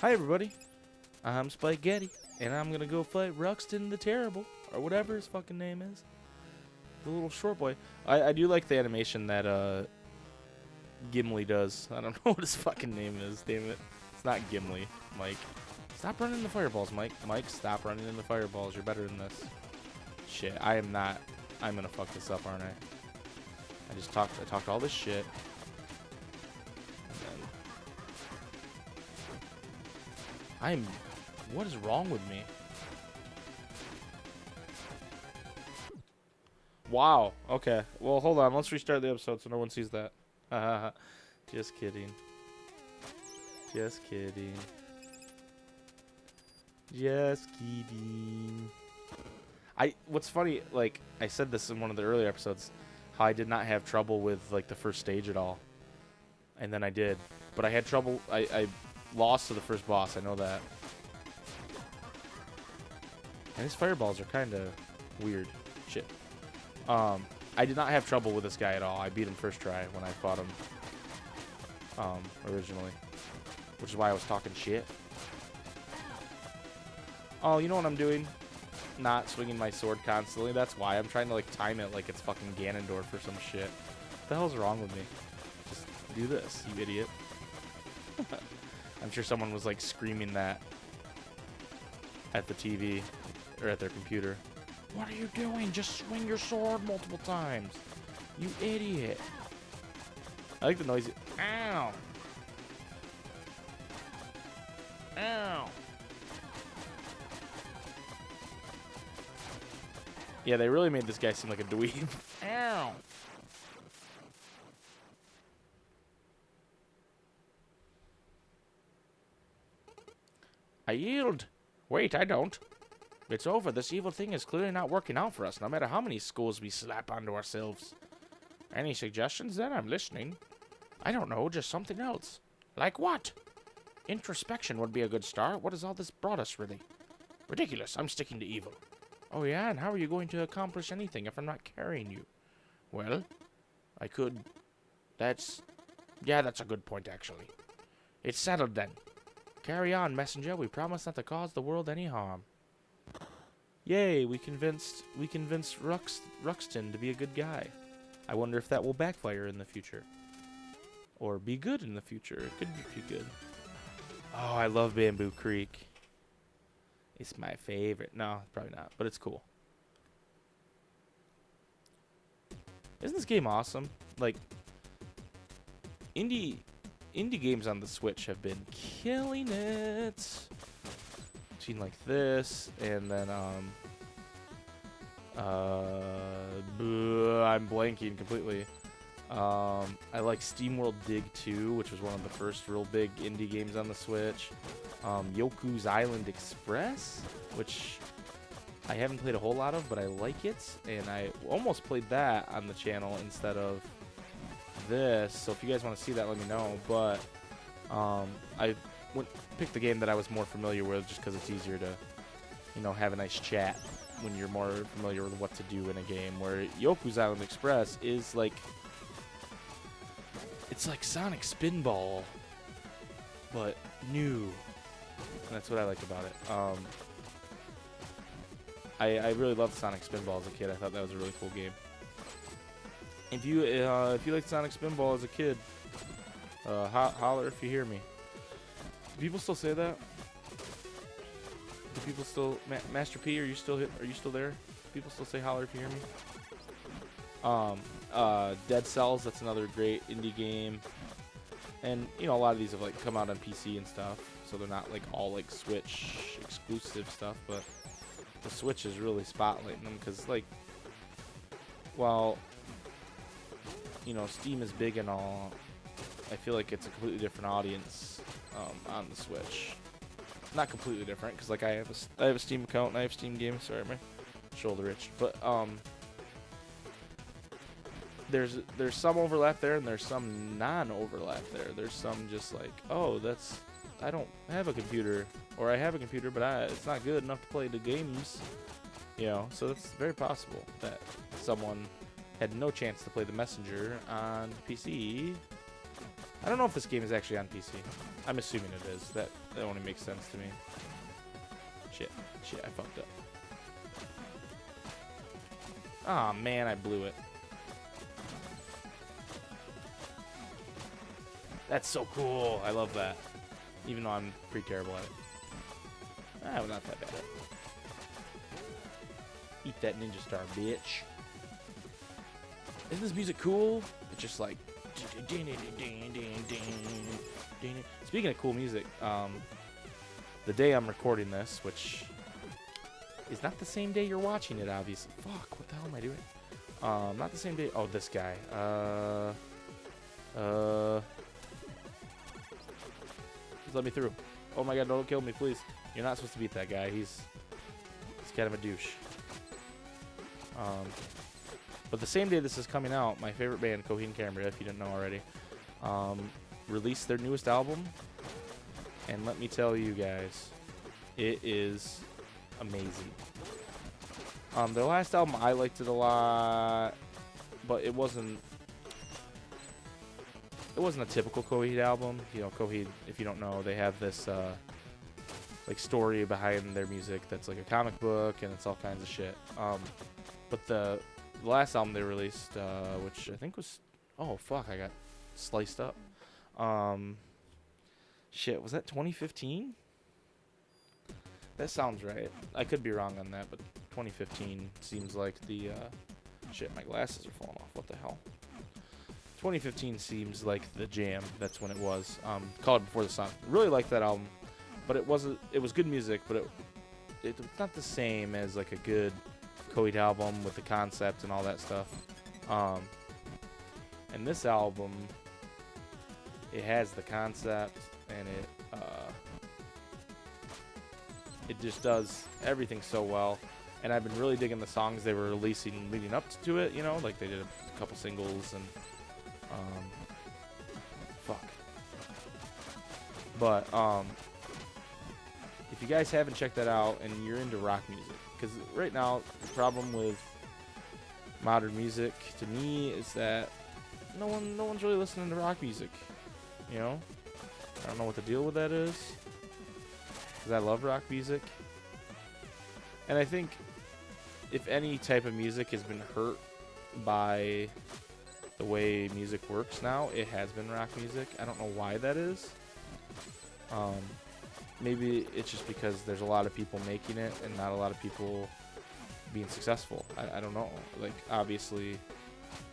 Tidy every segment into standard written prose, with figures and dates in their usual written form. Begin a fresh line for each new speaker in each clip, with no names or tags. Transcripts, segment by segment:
Hi everybody, I'm SpikeGhetti, and I'm gonna go fight Ruxton the Terrible, or whatever his fucking name is. The little short boy. I do like the animation that Gimli does. I don't know what his fucking name is, damn it. It's not Gimli, Mike. Stop running in the fireballs, Mike. Mike, stop running in the fireballs. You're better than this. Shit, I am not. I'm gonna fuck this up, aren't I? I talked all this shit. What is wrong with me? Wow. Okay. Well, hold on. Let's restart the episode so no one sees that. Just kidding. Just kidding. Just kidding. What's funny, like, I said this in one of the earlier episodes, how I did not have trouble with, like, the first stage at all. And then I did. But I had trouble, I lost to the first boss, I know that. And his fireballs are kind of weird. Shit. I did not have trouble with this guy at all. I beat him first try when I fought him originally. Which is why I was talking shit. Oh, you know what I'm doing? Not swinging my sword constantly. That's why. I'm trying to, like, time it like it's fucking Ganondorf or some shit. What the hell's wrong with me? Just do this, you idiot. I'm sure someone was, like, screaming that at the TV or at their computer. What are you doing? Just swing your sword multiple times. You idiot. I like the noise. Ow. Ow. Yeah, they really made this guy seem like a dweeb. Ow. I yield. Wait, I don't. It's over. This evil thing is clearly not working out for us, no matter how many skulls we slap onto ourselves. Any suggestions then? I'm listening. I don't know, just something else. Like what? Introspection would be a good start. What has all this brought us, really? Ridiculous. I'm sticking to evil. Oh yeah, and how are you going to accomplish anything if I'm not carrying you? Well, I could... Yeah, that's a good point, actually. It's settled then. Carry on, messenger. We promise not to cause the world any harm. Yay, we convinced Ruxton to be a good guy. I wonder if that will backfire in the future. Or be good in the future. It could be good. Oh, I love Bamboo Creek. It's my favorite. No, probably not, but it's cool. Isn't this game awesome? Like, indie games on the Switch have been killing it. Between like this and then I'm blanking completely. I like SteamWorld Dig 2, which was one of the first real big indie games on the Switch. Yoku's Island Express, which I haven't played a whole lot of, but I like it, and I almost played that on the channel instead of this. So if you guys want to see that, let me know. But I picked the game that I was more familiar with, just because it's easier to, you know, have a nice chat when you're more familiar with what to do in a game. Where Yoku's Island Express is like, it's like Sonic Spinball, but new. And that's what I liked about it. I really loved Sonic Spinball as a kid. I thought that was a really cool game. If you liked Sonic Spinball as a kid, holler if you hear me. Do people still say that? Do people still, Master P? Are you still there? Do people still say holler if you hear me? Dead Cells. That's another great indie game. And you know, a lot of these have like come out on PC and stuff, so they're not like all like Switch exclusive stuff. But the Switch is really spotlighting them because, like, while you know Steam is big and all, I feel like it's a completely different audience on the Switch. Not completely different, because like I have a Steam account and I have Steam games. Sorry, my shoulder itched. But there's some overlap there, and there's some non-overlap there. There's some just like, oh, I don't have a computer, or I have a computer, but it's not good enough to play the games. You know, so it's very possible that someone had no chance to play the Messenger on PC, I don't know if this game is actually on PC. I'm assuming it is. That only makes sense to me. Shit, I fucked up. Aw, man, I blew it. That's so cool. I love that. Even though I'm pretty terrible at it. Ah, well, not that bad. Eat that ninja star, bitch. Isn't this music cool? It's just like... Speaking of cool music, the day I'm recording this, which is not the same day you're watching it, obviously. Fuck, what the hell am I doing? Not the same day. Oh, this guy. Just let me through. Oh my god, don't kill me, please. You're not supposed to beat that guy. He's kind of a douche. But the same day this is coming out, my favorite band, Coheed and Cambria, if you didn't know already, released their newest album. And let me tell you guys, it is amazing. Their last album, I liked it a lot, but it wasn't a typical Coheed album. You know, Coheed, if you don't know, they have this like story behind their music that's like a comic book, and it's all kinds of shit. But the last album they released, which I think was, oh fuck, I got sliced up. Shit, was that 2015? That sounds right. I could be wrong on that, but 2015 seems like the shit. My glasses are falling off. What the hell? 2015 seems like the jam. That's when it was. Called Before the Sun. Really liked that album, but it wasn't. It was good music, but it's not the same as like a good Coheed album with the concept and all that stuff. And this album, it has the concept, and it just does everything so well. And I've been really digging the songs they were releasing leading up to it. You know, like they did a couple singles and fuck. But if you guys haven't checked that out and you're into rock music, because right now the problem with modern music to me is that no one's really listening to rock music. You know, I don't know what the deal with that is, because I love rock music, and I think if any type of music has been hurt by the way music works now, it has been rock music. I don't know why that is. Maybe it's just because there's a lot of people making it and not a lot of people being successful. I don't know. Like, obviously,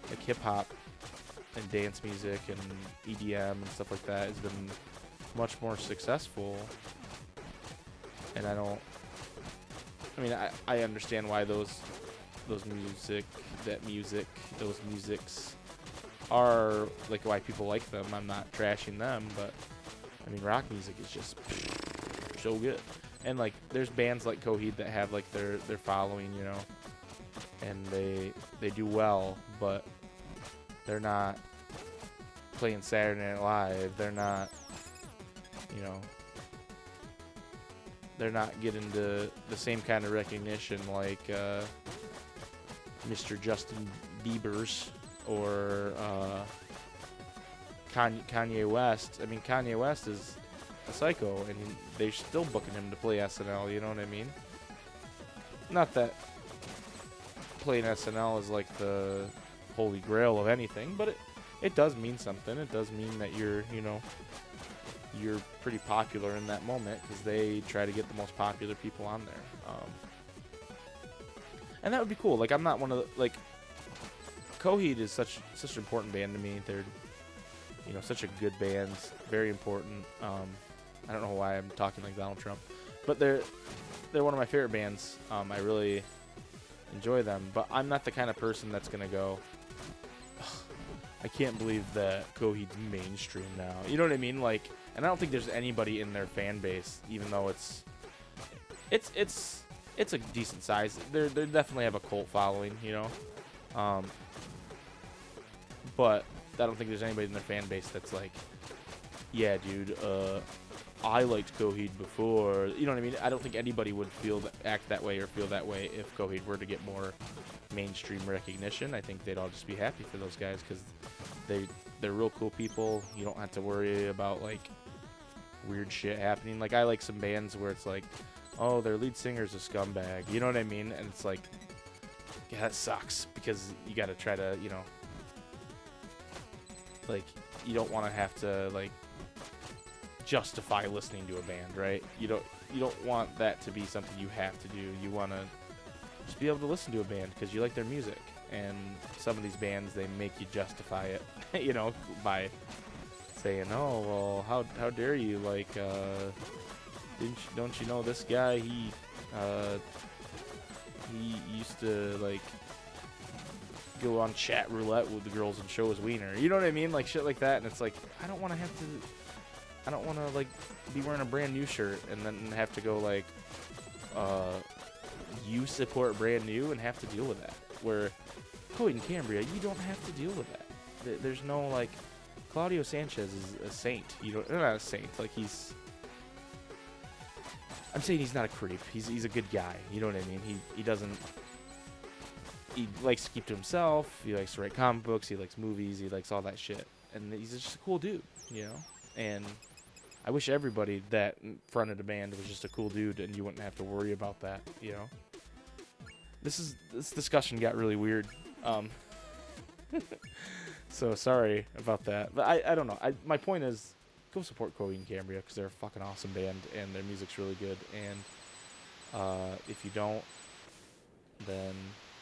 like hip-hop and dance music and EDM and stuff like that has been much more successful. And I understand why those musics are like why people like them. I'm not trashing them, but I mean, rock music is just so good. And like there's bands like Coheed that have like their following, you know, and they do well, but they're not playing Saturday Night Live. They're not, you know, they're not getting the same kind of recognition like Mr. Justin Bieber's or Kanye West. I mean, Kanye West is a psycho, and they're still booking him to play SNL, you know what I mean? Not that playing SNL is like the holy grail of anything, but it does mean something. It does mean that you're pretty popular in that moment, because they try to get the most popular people on there. And that would be cool. Like, I'm not one of the, like, Coheed is such an important band to me. They're, you know, such a good band, very important. I don't know why I'm talking like Donald Trump, but they're one of my favorite bands. I really enjoy them, but I'm not the kind of person that's gonna go, I can't believe that Coheed's mainstream now. You know what I mean? Like, and I don't think there's anybody in their fan base, even though it's a decent size. They definitely have a cult following, you know. But I don't think there's anybody in their fan base that's like, yeah, dude, I liked Coheed before. You know what I mean? I don't think anybody would act that way or feel that way if Coheed were to get more mainstream recognition. I think they'd all just be happy for those guys, because they're real cool people. You don't have to worry about like weird shit happening. Like I like some bands where it's like, oh, their lead singer's a scumbag. You know what I mean? And it's like, yeah, that sucks because you got to try to, you know, like you don't want to have to like justify listening to a band, right? You don't want that to be something you have to do. You want to just be able to listen to a band because you like their music. And some of these bands, they make you justify it, you know, by saying, oh, well, how dare you, like, don't you know this guy, he used to, like, go on chat roulette with the girls and show his wiener, you know what I mean, like, shit like that, and it's like, I don't want to, like, be wearing a brand new shirt and then have to go, like, you support brand new and have to deal with that, where Coheed and Cambria, you don't have to deal with that. There's no, like, Claudio Sanchez is a saint. Not a saint. Like, I'm saying he's not a creep. He's a good guy. You know what I mean? He likes to keep to himself. He likes to write comic books. He likes movies. He likes all that shit. And he's just a cool dude, you know? And I wish everybody that fronted a band was just a cool dude and you wouldn't have to worry about that, you know? This discussion got really weird. So sorry about that, but I don't know. My point is, go support Coheed and Cambria because they're a fucking awesome band and their music's really good. And if you don't, then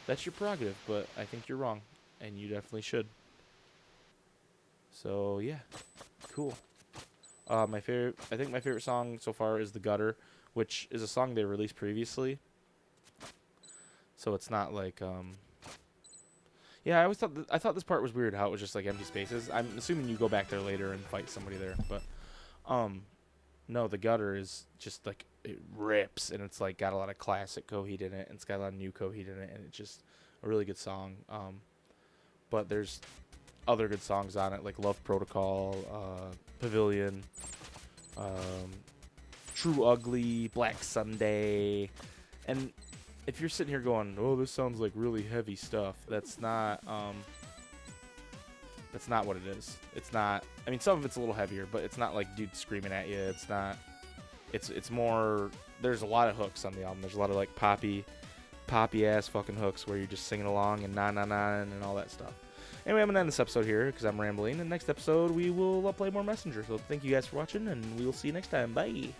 that's your prerogative. But I think you're wrong, and you definitely should. So yeah, cool. I think my favorite song so far is "The Gutter," which is a song they released previously. So it's not like yeah, I thought this part was weird how it was just like empty spaces. I'm assuming you go back there later and fight somebody there, but no, The Gutter is just like it rips and it's like got a lot of classic Coheed in it and it's got a lot of new Coheed in it and it's just a really good song. But there's other good songs on it like Love Protocol, Pavilion, True Ugly, Black Sunday, and if you're sitting here going, oh, this sounds like really heavy stuff, that's not what it is. It's not, I mean, some of it's a little heavier, but it's not like dudes screaming at you. It's not, it's more, there's a lot of hooks on the album. There's a lot of like poppy ass fucking hooks where you're just singing along and na na na and all that stuff. Anyway, I'm going to end this episode here because I'm rambling. And next episode, we will play more Messenger. So thank you guys for watching, and we will see you next time. Bye.